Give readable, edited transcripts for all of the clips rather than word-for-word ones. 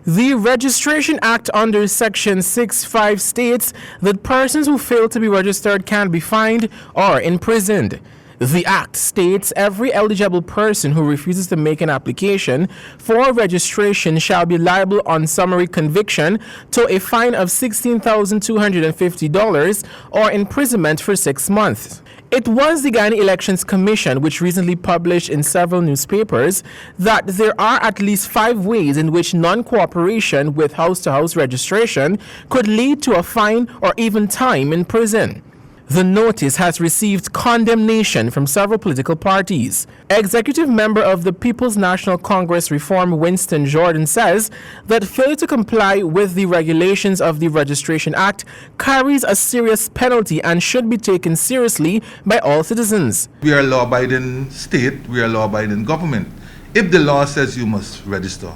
The Registration Act under Section 6(5) states that persons who fail to be registered can be fined or imprisoned. The Act states every eligible person who refuses to make an application for registration shall be liable on summary conviction to a fine of $16,250 or imprisonment for 6 months. It was the Ghana Elections Commission which recently published in several newspapers that there are at least 5 ways in which non-cooperation with house-to-house registration could lead to a fine or even time in prison. The notice has received condemnation from several political parties. Executive member of the People's National Congress Reform Winston Jordan says that failure to comply with the regulations of the Registration Act carries a serious penalty and should be taken seriously by all citizens. We are a law-abiding state, we are a law-abiding government. If the law says you must register,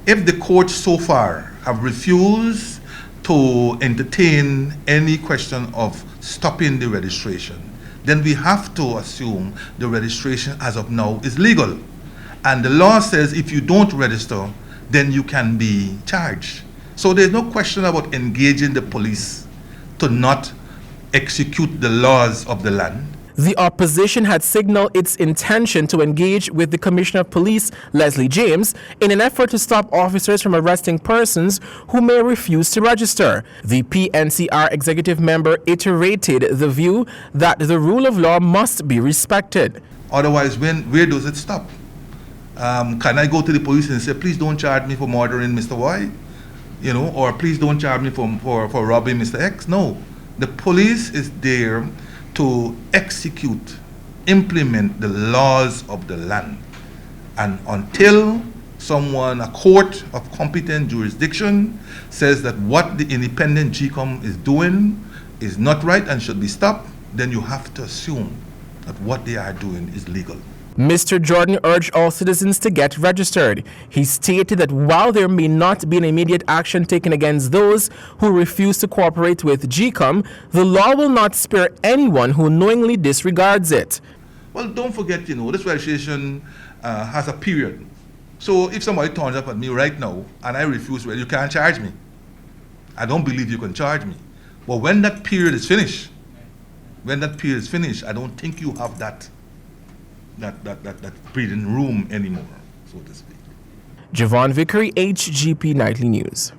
if the courts so far have refused to entertain any question of stopping the registration, then we have to assume the registration as of now is legal. And the law says if you don't register, then you can be charged. So there's no question about engaging the police to not execute the laws of the land. The opposition had signaled its intention to engage with the Commissioner of Police, Leslie James, in an effort to stop officers from arresting persons who may refuse to register. The Pncr executive member iterated the view that the rule of law must be respected. Otherwise, where does it stop? Can I go to the police and say, please don't charge me for murdering Mr. Y? You know, or please don't charge me for robbing Mr. X? No. The police is there to execute, implement the laws of the land. And until a court of competent jurisdiction says that what the independent GCOM is doing is not right and should be stopped, then you have to assume that what they are doing is legal. Mr. Jordan urged all citizens to get registered. He stated that while there may not be an immediate action taken against those who refuse to cooperate with GCOM, the law will not spare anyone who knowingly disregards it. Well, don't forget, this registration has a period. So if somebody turns up at me right now and I refuse, well, you can't charge me. I don't believe you can charge me. But when that period is finished, I don't think you have that breathing room anymore, so to speak. Javon Vickery, HGP Nightly News.